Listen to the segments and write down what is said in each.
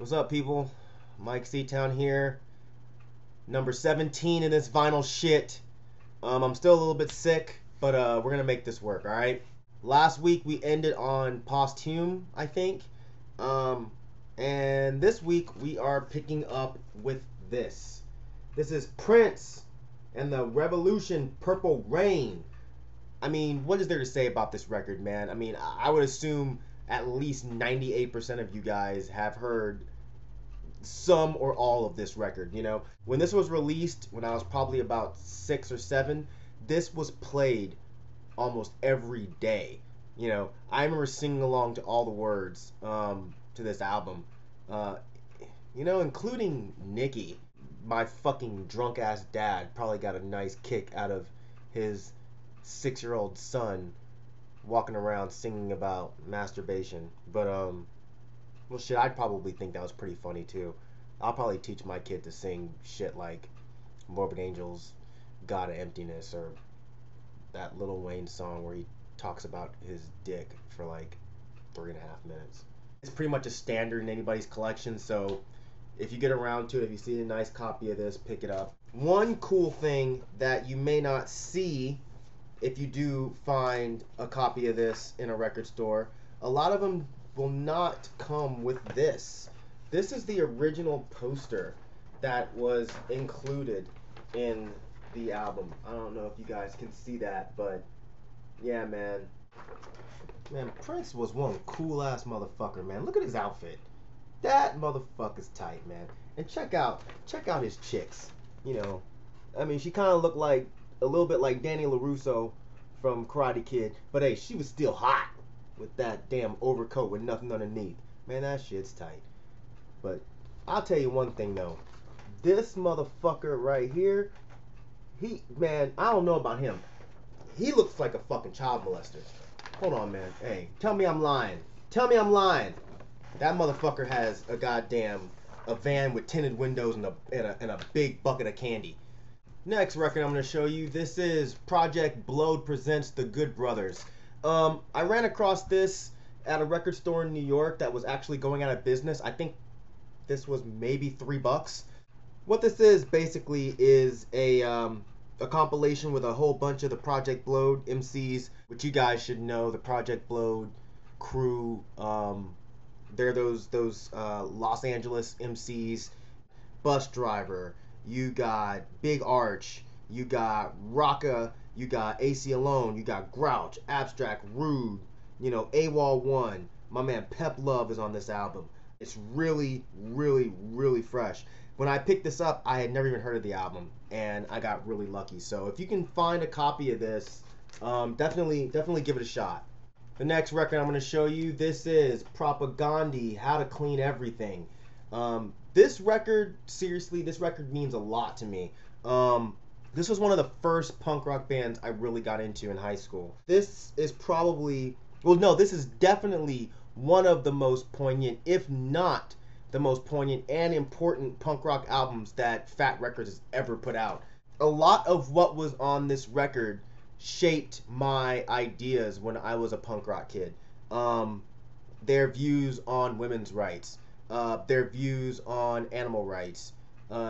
What's up, people? Myke C-Town here. Number 17 in this vinyl shit. I'm still a little bit sick, but we're gonna make this work, alright? Last week we ended on Posthume, I think. And this week we are picking up with this. This is Prince and the Revolution Purple Rain. I mean, what is there to say about this record, man? I mean, I would assume at least 98% of you guys have heard some or all of this record. When this was released, when I was probably about 6 or 7, this was played almost every day. I remember singing along to all the words to this album, including Nikki. My fucking drunk ass dad probably got a nice kick out of his 6-year-old son walking around singing about masturbation. But well, shit, I'd probably think that was pretty funny too. I'll probably teach my kid to sing shit like Morbid Angel's God of Emptiness, or that Lil Wayne song where he talks about his dick for like 3.5 minutes. It's pretty much a standard in anybody's collection, so if you get around to it, if you see a nice copy of this, pick it up. One cool thing that you may not see if you do find a copy of this in a record store, a lot of them will not come with this. This is the original poster that was included in the album. I don't know if you guys can see that, but yeah, man. Man, Prince was one cool ass motherfucker, man. Look at his outfit. That motherfucker's tight, man. And check out his chicks. I mean, she kind of looked like a little bit like Danny LaRusso from Karate Kid, but hey, she was still hot with that damn overcoat with nothing underneath. Man, that shit's tight. But I'll tell you one thing though, this motherfucker right here, man, I don't know about him. He looks like a fucking child molester. Hold on, man. Hey, tell me I'm lying. Tell me I'm lying. That motherfucker has a van with tinted windows and a big bucket of candy. Next record I'm going to show you, this is Project Blowed presents The Good Brothers. I ran across this at a record store in New York that was actually going out of business. I think this was maybe $3. What this is basically is a compilation with a whole bunch of the Project Blowed MCs, which you guys should know. The Project Blowed crew, they're those Los Angeles MCs. Bus Driver, you got Big Arch, you got Rocka, you got AC Alone, you got Grouch, Abstract, Rude, AWOL 1. My man Pep Love is on this album. It's really, really, really fresh. When I picked this up, I had never even heard of the album, and I got really lucky. So if you can find a copy of this, definitely give it a shot. The next record I'm going to show you, this is Propagandhi, How to Clean Everything. This record, seriously, this record means a lot to me. This was one of the first punk rock bands I really got into in high school. This is probably, well, no, this is definitely one of the most poignant, if not the most poignant and important punk rock albums that Fat Records has ever put out. A lot of what was on this record shaped my ideas when I was a punk rock kid. Their views on women's rights, their views on animal rights,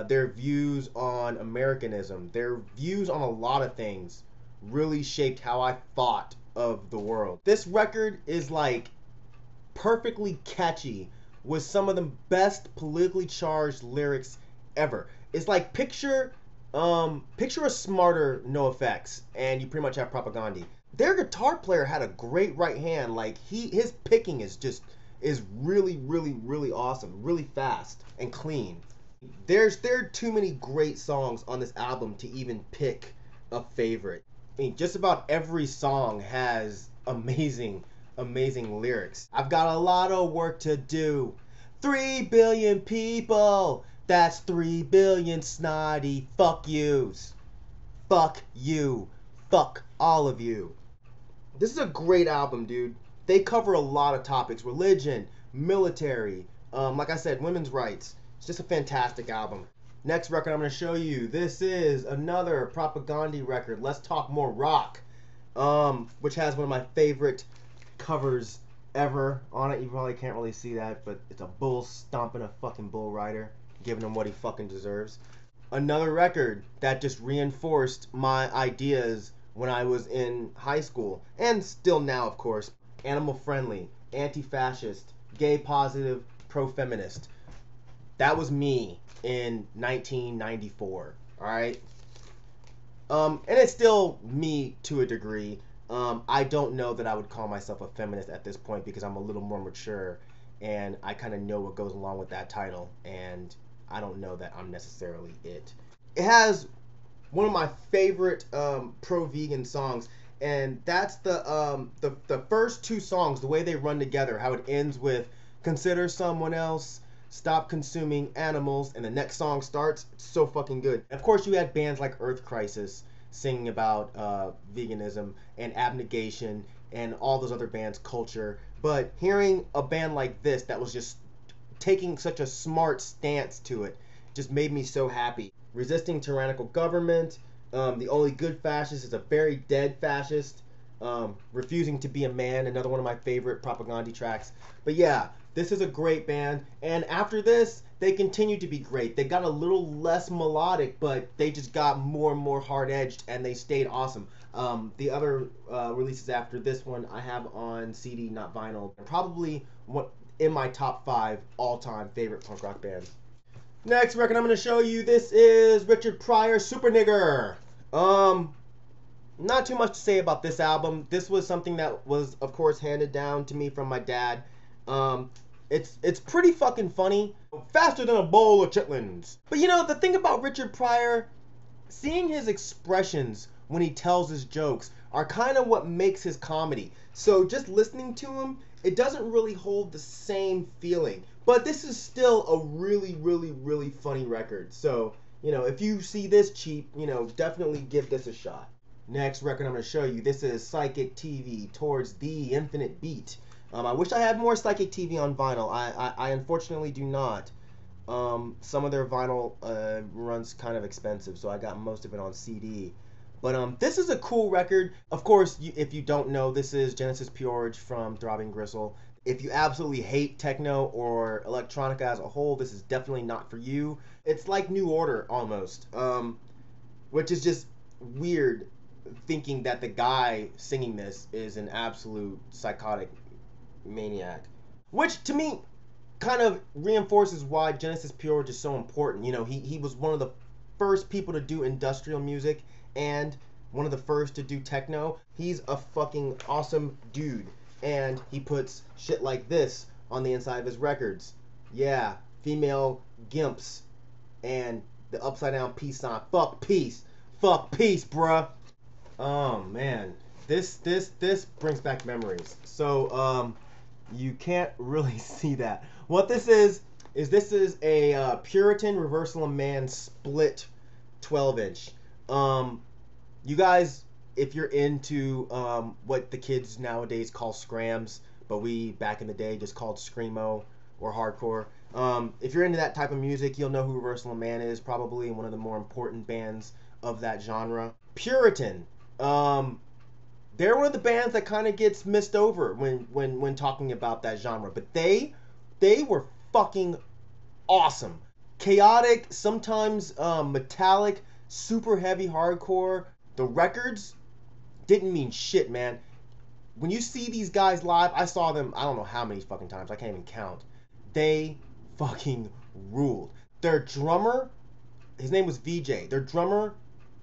their views on Americanism, their views on a lot of things really shaped how I thought of the world. This record is like perfectly catchy with some of the best politically charged lyrics ever. It's like picture a smarter NoFX, and you pretty much have Propagandhi. Their guitar player had a great right hand. Like his picking is really, really, really awesome, really fast and clean. There are too many great songs on this album to even pick a favorite. I mean, just about every song has amazing lyrics. I've got a lot of work to do. 3 billion people. That's 3 billion snotty fuck yous. Fuck you. Fuck all of you. This is a great album, dude. They cover a lot of topics. Religion, military, like I said, women's rights. It's just a fantastic album. Next record I'm going to show you, this is another Propagandhi record, Let's Talk More Rock, which has one of my favorite covers ever on it. You probably can't really see that, but it's a bull stomping a fucking bull rider, giving him what he fucking deserves. Another record that just reinforced my ideas when I was in high school, and still now, of course. Animal friendly, anti-fascist, gay positive, pro-feminist. That was me in 1994. All right. And it's still me to a degree. I don't know that I would call myself a feminist at this point because I'm a little more mature and I kind of know what goes along with that title, and I don't know that I'm necessarily it. It has one of my favorite pro-vegan songs, and that's the first two songs, the way they run together, how it ends with "Consider someone else," "Stop consuming animals," and the next song starts. It's so fucking good. Of course, you had bands like Earth Crisis singing about veganism and abnegation and all those other bands' culture. But hearing a band like this that was just taking such a smart stance to it just made me so happy. Resisting tyrannical government. The only good fascist is a very dead fascist. Refusing to be a man, another one of my favorite Propagandhi tracks. But yeah, this is a great band, and after this, they continue to be great. They got a little less melodic, but they just got more and more hard-edged, and they stayed awesome. The other releases after this one I have on CD, not vinyl. Probably what in my top 5 all-time favorite punk rock bands. Next record I'm going to show you, this is Richard Pryor, Super Nigger. Not too much to say about this album. This was something that was, of course, handed down to me from my dad. It's pretty fucking funny. Faster than a bowl of chitlins. But you know, the thing about Richard Pryor, seeing his expressions when he tells his jokes are kind of what makes his comedy. So just listening to him, it doesn't really hold the same feeling. But this is still a really, really, really funny record. So, you know, if you see this cheap, you know, definitely give this a shot. Next record I'm going to show you, this is Psychic TV, Towards the Infinite Beat. I wish I had more Psychic TV on vinyl. I unfortunately do not. Some of their vinyl runs kind of expensive, so I got most of it on CD. But this is a cool record. Of course, if you don't know, this is Genesis P-Orridge from Throbbing Gristle. If you absolutely hate techno or electronica as a whole, this is definitely not for you. It's like New Order almost, which is just weird, thinking that the guy singing this is an absolute psychotic maniac, which to me kind of reinforces why Genesis P-Orridge is so important. You know, he was one of the first people to do industrial music and one of the first to do techno. He's a fucking awesome dude, and he puts shit like this on the inside of his records. Yeah, female gimps and the upside down peace sign. Fuck peace, bruh. Oh man, this brings back memories. So you can't really see that. What this is this is a Puritan Reversal of Man split 12-inch. You guys, if you're into what the kids nowadays call scrams, but we back in the day just called screamo or hardcore. If you're into that type of music, you'll know who Reversal of Man is, probably one of the more important bands of that genre. Puritan. They're one of the bands that kind of gets missed over when talking about that genre, but they were fucking awesome. Chaotic, sometimes metallic, super heavy hardcore. The records didn't mean shit, man. When you see these guys live, I saw them I don't know how many fucking times, I can't even count. They fucking ruled. Their drummer, his name was VJ. Their drummer,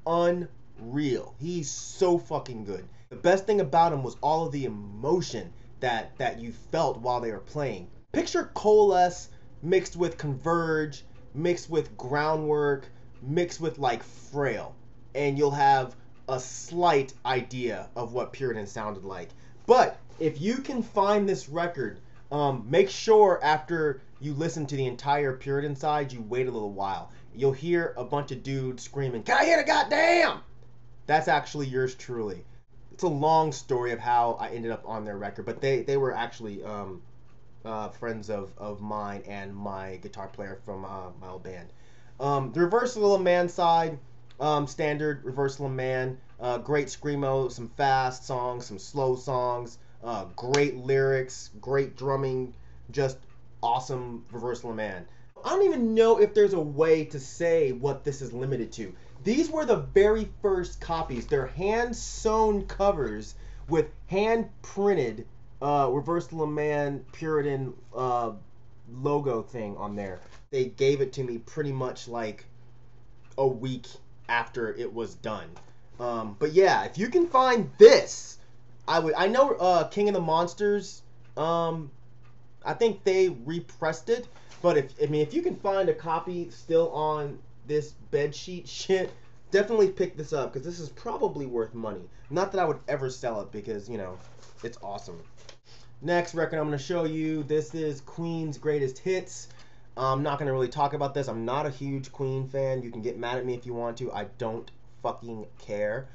unreal. He's so fucking good. The best thing about him was all of the emotion that you felt while they were playing. Picture Coalesce mixed with Converge, mixed with Groundwork, mixed with like Frail, and you'll have a slight idea of what Puritan sounded like. But if you can find this record, make sure after you listen to the entire Puritan side, you wait a little while. You'll hear a bunch of dudes screaming, "Can I hear the goddamn?" That's actually yours truly. It's a long story of how I ended up on their record, but they were actually friends of mine and my guitar player from my old band. The Reversal of Man side, standard Reversal of Man, great screamo, some fast songs, some slow songs, Great lyrics, great drumming, just awesome Reversal of Man. I don't even know if there's a way to say what this is limited to. These were the very first copies. They're hand-sewn covers with hand-printed Reversal of Man Puritan logo thing on there. They gave it to me pretty much like a week after it was done. But yeah, if you can find this, I know King of the Monsters, I think they repressed it, but if you can find a copy still on this bedsheet shit, definitely pick this up, because this is probably worth money. Not that I would ever sell it, because, you know, it's awesome. Next record I'm going to show you, this is Queen's Greatest Hits. I'm not going to really talk about this. I'm not a huge Queen fan. You can get mad at me if you want to. I don't fucking care.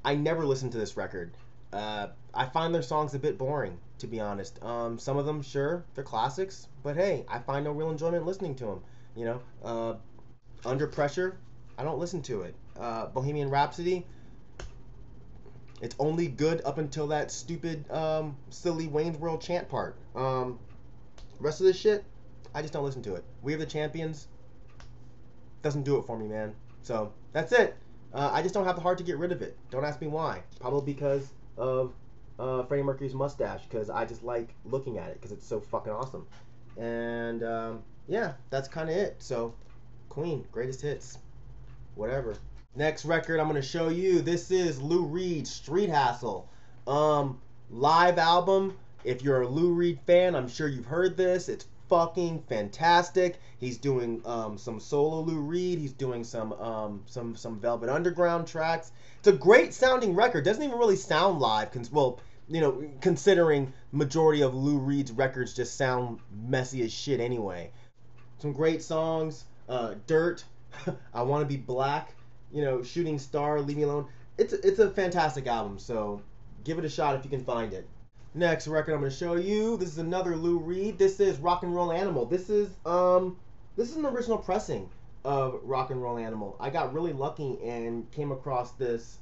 I never listened to this record. I find their songs a bit boring, to be honest. Some of them, sure, they're classics, but hey, I find no real enjoyment listening to them. You know, Under Pressure, I don't listen to it. Bohemian Rhapsody, it's only good up until that stupid, silly Wayne's World chant part. Rest of this shit, I just don't listen to it. We Are the Champions doesn't do it for me, man. So, that's it. I just don't have the heart to get rid of it. Don't ask me why. Probably because of Freddie Mercury's mustache, because I just like looking at it, because it's so fucking awesome. And, yeah, that's kind of it. So, Queen, Greatest Hits. Whatever. Next record I'm going to show you, this is Lou Reed's Street Hassle. Live album. If you're a Lou Reed fan, I'm sure you've heard this. It's fucking fantastic. He's doing some solo Lou Reed. He's doing some Velvet Underground tracks. It's a great sounding record. Doesn't even really sound live. Well, you know, considering majority of Lou Reed's records just sound messy as shit anyway. Some great songs. Dirt. I Want to Be Black. You know, Shooting Star. Leave Me Alone. It's a fantastic album. So give it a shot if you can find it. Next record I'm going to show you, this is another Lou Reed. This is Rock and Roll Animal. This is an original pressing of Rock and Roll Animal. I got really lucky and came across this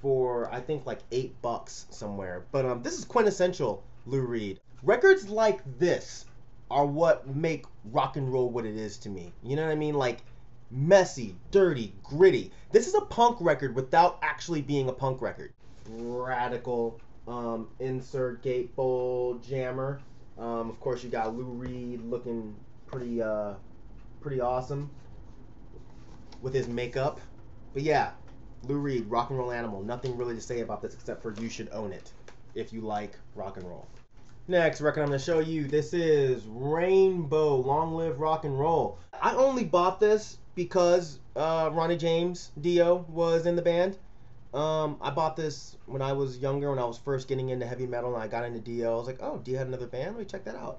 for, I think, like $8 somewhere. But this is quintessential Lou Reed. Records like this are what make rock and roll what it is to me. You know what I mean? Like, messy, dirty, gritty. This is a punk record without actually being a punk record. Radical. Insert gatefold jammer. Of course, you got Lou Reed looking pretty awesome with his makeup. But yeah, Lou Reed, Rock and Roll Animal. Nothing really to say about this except for you should own it if you like rock and roll. Next record I'm going to show you, this is Rainbow, Long Live Rock and Roll. I only bought this because Ronnie James Dio was in the band. I bought this when I was younger, when I was first getting into heavy metal, and I got into Dio. I was like, oh, Dio had another band? Let me check that out.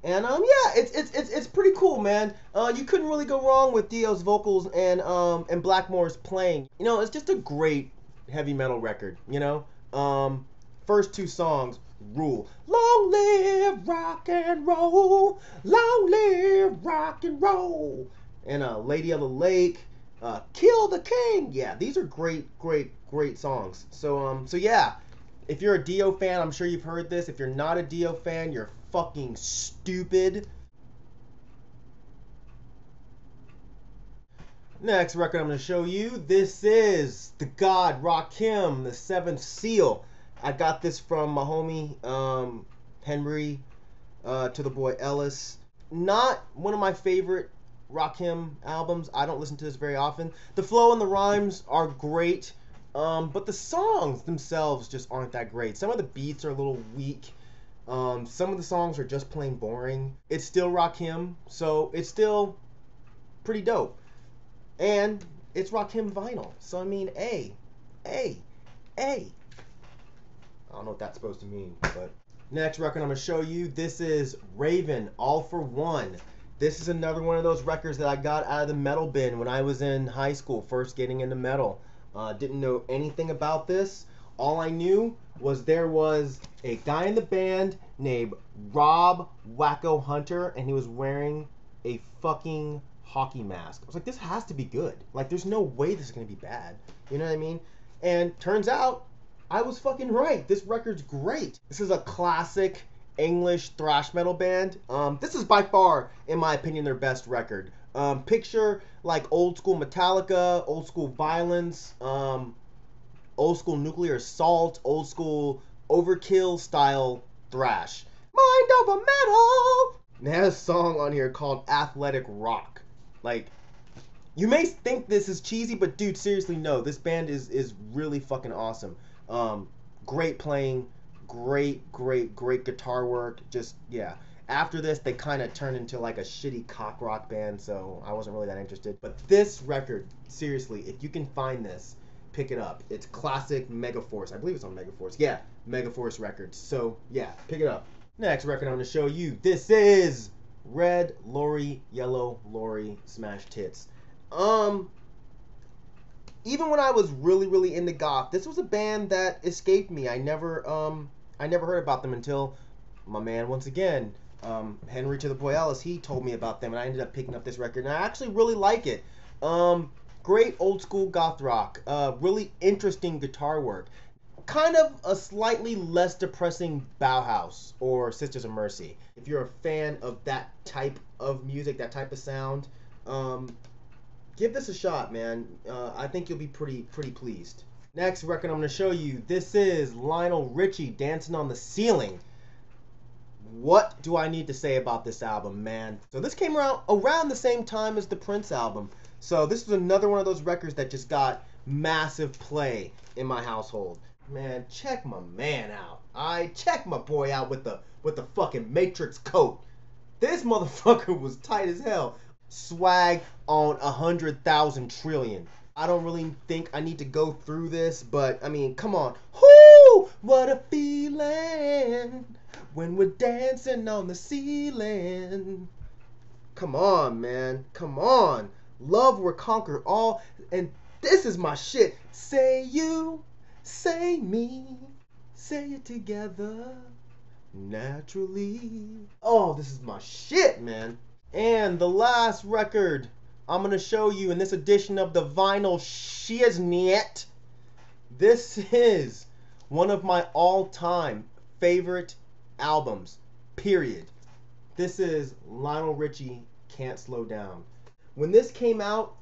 And yeah, it's pretty cool, man. You couldn't really go wrong with Dio's vocals and Blackmore's playing. You know, it's just a great heavy metal record. You know, first two songs rule. Long live rock and roll, long live rock and roll, and Lady of the Lake. Kill the King. Yeah, these are great songs. So yeah, if you're a Dio fan, I'm sure you've heard this. If you're not a Dio fan, you're fucking stupid. Next record I'm going to show you, this is the God Rakim, the Seventh Seal. I got this from my homie Henry to the boy Ellis. Not one of my favorite Rakim albums. I don't listen to this very often. The flow and the rhymes are great, but the songs themselves just aren't that great. Some of the beats are a little weak. Some of the songs are just plain boring. It's still Rakim, so it's still pretty dope. And it's Rakim vinyl, so I mean, A. I don't know what that's supposed to mean, but... Next record I'm going to show you, this is Raven, All for One. This is another one of those records that I got out of the metal bin when I was in high school, first getting into metal. Didn't know anything about this. All I knew was there was a guy in the band named Rob Wacko Hunter, and he was wearing a fucking hockey mask. I was like, this has to be good. Like, there's no way this is going to be bad. You know what I mean? And turns out, I was fucking right. This record's great. This is a classic English thrash metal band. This is by far, in my opinion, their best record. Picture like old school Metallica, old school Violence, old school Nuclear Assault, old school Overkill style thrash. Mind over metal. And it has a song on here called Athletic Rock. Like, you may think this is cheesy, but dude, seriously, no. This band is really fucking awesome. Great playing, great guitar work. Just, yeah. After this, they kind of turned into like a shitty cock rock band, so I wasn't really that interested. But this record, seriously, if you can find this, pick it up. It's classic Megaforce. I believe it's on Megaforce. Yeah, Megaforce Records. So, yeah, pick it up. Next record I'm going to show you. This is Red Lorry, Yellow Lorry, Smash Tits. Even when I was really into goth, this was a band that escaped me. I never heard about them until my man, once again, Henry to the Boy Ellis, he told me about them, and I ended up picking up this record, and I actually really like it. Great old school goth rock, really interesting guitar work, kind of a slightly less depressing Bauhaus or Sisters of Mercy. If you're a fan of that type of music, that type of sound, give this a shot, man. I think you'll be pretty pleased. Next record I'm going to show you, this is Lionel Richie, Dancing on the Ceiling. What do I need to say about this album, man? So this came around the same time as the Prince album. So this was another one of those records that just got massive play in my household. Man, check my man out. Check my boy out with the fucking Matrix coat. This motherfucker was tight as hell. Swag on 100,000 trillion. I don't really think I need to go through this, but I mean, come on. Whoo! What a feeling when we're dancing on the ceiling. Come on, man. Come on. Love will conquer all. And this is my shit. Say you, say me, say it together naturally. Oh, this is my shit, man. And the last record I'm going to show you in this edition of the Vinyl Shiznit. This is one of my all-time favorite albums, period. This is Lionel Richie, Can't Slow Down. When this came out,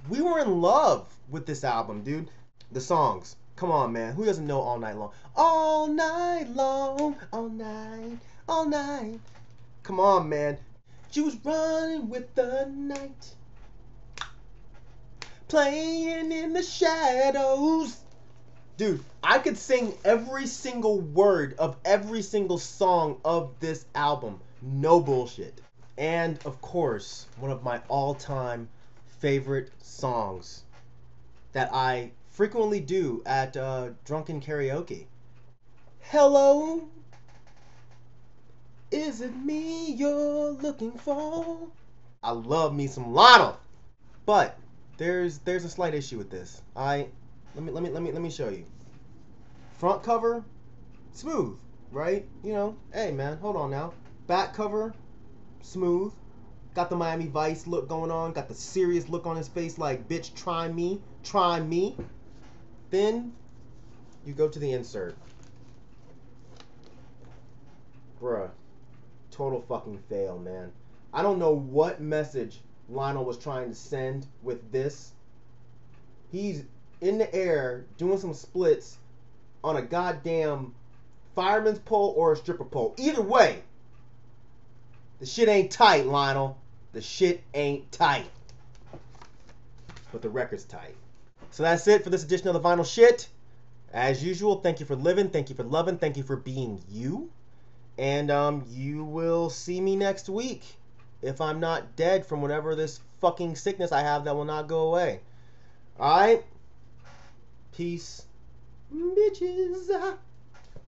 we were in love with this album, dude. The songs, come on, man. Who doesn't know All Night Long? All night long, all night, all night. Come on, man. She was running with the night, playing in the shadows. Dude, I could sing every single word of every single song of this album. No bullshit. And, of course, one of my all-time favorite songs that I frequently do at drunken karaoke. Hello? Is it me you're looking for? I love me some Lionel. But there's a slight issue with this. Let me show you. Front cover, smooth, right? You know, hey man, hold on now. Back cover, smooth. Got the Miami Vice look going on. Got the serious look on his face like, bitch, try me, try me. Then you go to the insert. Bruh. Total fucking fail, man. I don't know what message Lionel was trying to send with this. He's in the air doing some splits on a goddamn fireman's pole or a stripper pole. Either way, the shit ain't tight, Lionel. The shit ain't tight. But the record's tight. So that's it for this edition of the Vinyl Shit. As usual, thank you for living, thank you for loving, thank you for being you. And you will see me next week if I'm not dead from whatever this fucking sickness I have that will not go away. Alright? Peace. Bitches.